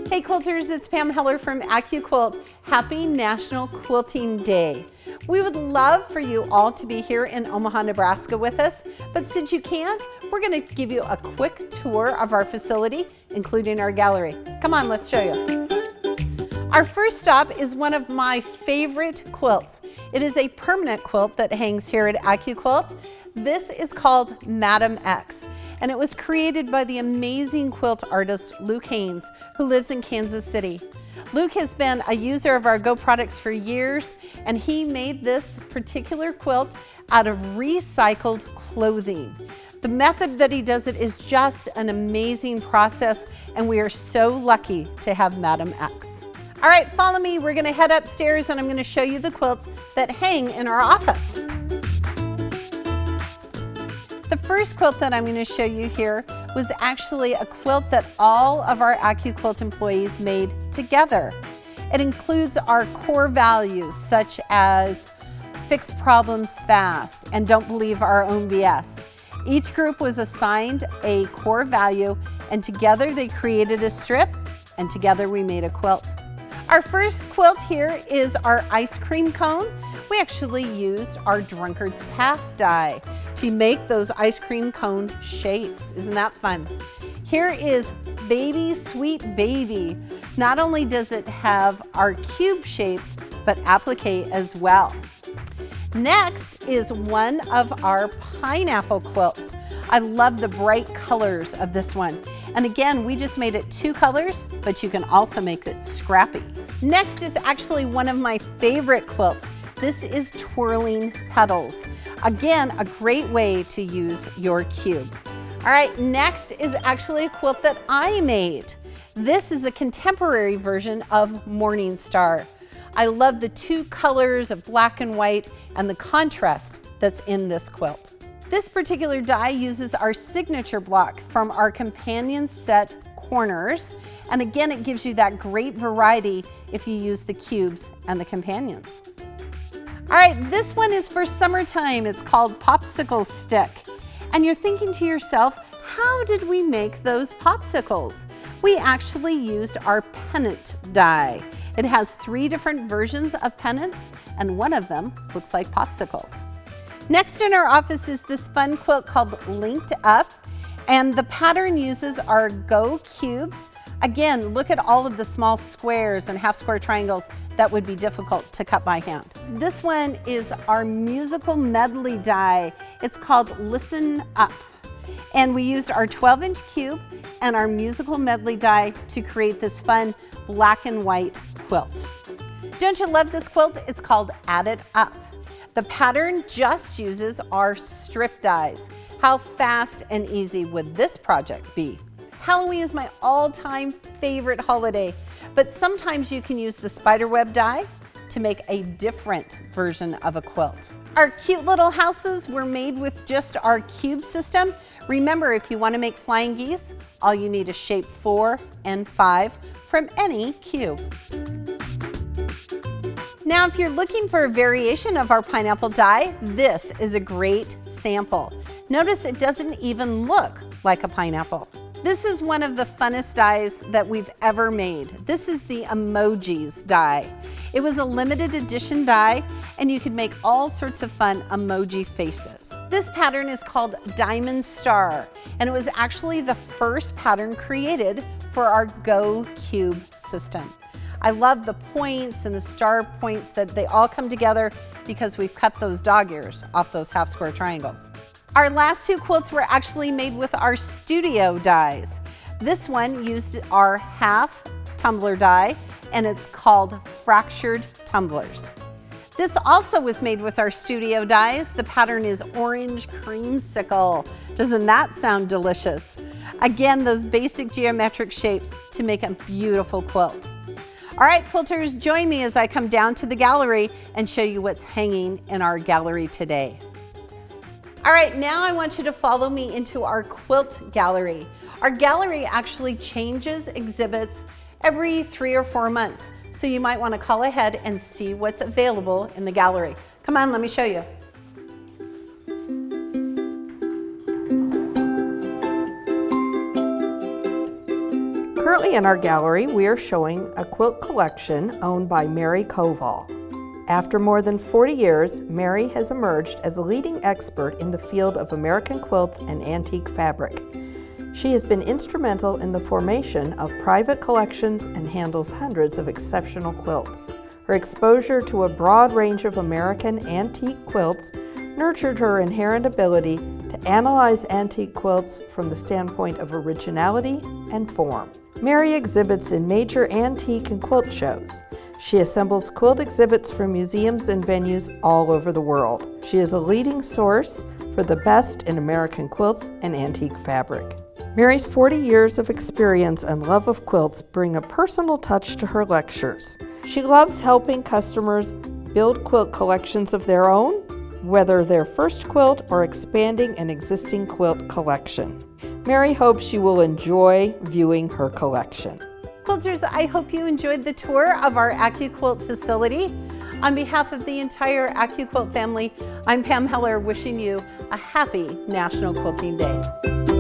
Hey quilters, it's Pam Heller from AccuQuilt. Happy National Quilting Day. We would love for you all to be here in Omaha, Nebraska with us, but since you can't, we're going to give you a quick tour of our facility, including our gallery. Come on, let's show you. Our first stop is one of my favorite quilts. It is a permanent quilt that hangs here at AccuQuilt. This is called Madam X, and it was created by the amazing quilt artist Luke Haynes, who lives in Kansas City. Luke has been a user of our Go products for years, and he made this particular quilt out of recycled clothing. The method that he does it is just an amazing process, and we are so lucky to have Madam X. All right, follow me. We're going to head upstairs, and I'm going to show you the quilts that hang in our office. The first quilt that I'm going to show you here was actually a quilt that all of our AccuQuilt employees made together. It includes our core values such as fix problems fast and don't believe our own BS. Each group was assigned a core value, and together they created a strip, and together we made a quilt. Our first quilt here is our ice cream cone. We actually used our Drunkard's Path die to make those ice cream cone shapes. Isn't that fun? Here is Baby Sweet Baby. Not only does it have our cube shapes, but applique as well. Next is one of our pineapple quilts. I love the bright colors of this one. And again, we just made it 2 colors, but you can also make it scrappy. Next is actually one of my favorite quilts. This is Twirling Petals. Again, a great way to use your cube. All right, next is actually a quilt that I made. This is a contemporary version of Morningstar. I love the 2 colors of black and white and the contrast that's in this quilt. This particular die uses our signature block from our companion set corners. And again, it gives you that great variety if you use the cubes and the companions. All right, this one is for summertime. It's called Popsicle Stick. And you're thinking to yourself, how did we make those popsicles? We actually used our pennant die. It has 3 different versions of pennants, and one of them looks like popsicles. Next in our office is this fun quilt called Linked Up, and the pattern uses our Go cubes. Again, look at all of the small squares and half square triangles that would be difficult to cut by hand. This one is our musical medley die. It's called Listen Up. And we used our 12-inch cube and our musical medley die to create this fun black and white quilt. Don't you love this quilt? It's called Add It Up. The pattern just uses our strip dies. How fast and easy would this project be? Halloween is my all-time favorite holiday, but sometimes you can use the spiderweb die to make a different version of a quilt. Our cute little houses were made with just our cube system. Remember, if you want to make flying geese, all you need is shape 4 and 5 from any cube. Now, if you're looking for a variation of our pineapple die, this is a great sample. Notice it doesn't even look like a pineapple. This is one of the funnest dies that we've ever made. This is the Emojis die. It was a limited edition die, and you could make all sorts of fun emoji faces. This pattern is called Diamond Star, and it was actually the first pattern created for our Go Cube system. I love the points and the star points that they all come together because we've cut those dog ears off those half square triangles. Our last 2 quilts were actually made with our studio dies. This one used our half tumbler die, and it's called Fractured Tumblers. This also was made with our studio dies. The pattern is Orange Creamsicle. Doesn't that sound delicious? Again, those basic geometric shapes to make a beautiful quilt. All right, quilters, join me as I come down to the gallery and show you what's hanging in our gallery today. All right, now I want you to follow me into our quilt gallery. Our gallery actually changes exhibits every 3 or 4 months, so you might want to call ahead and see what's available in the gallery. Come on, let me show you. Currently in our gallery, we are showing a quilt collection owned by Mary Koval. After more than 40 years, Mary has emerged as a leading expert in the field of American quilts and antique fabric. She has been instrumental in the formation of private collections and handles hundreds of exceptional quilts. Her exposure to a broad range of American antique quilts nurtured her inherent ability to analyze antique quilts from the standpoint of originality and form. Mary exhibits in major antique and quilt shows. She assembles quilt exhibits for museums and venues all over the world. She is a leading source for the best in American quilts and antique fabric. Mary's 40 years of experience and love of quilts bring a personal touch to her lectures. She loves helping customers build quilt collections of their own, whether their first quilt or expanding an existing quilt collection. Mary hopes you will enjoy viewing her collection. Quilters, I hope you enjoyed the tour of our AccuQuilt facility. On behalf of the entire AccuQuilt family, I'm Pam Heller wishing you a happy National Quilting Day.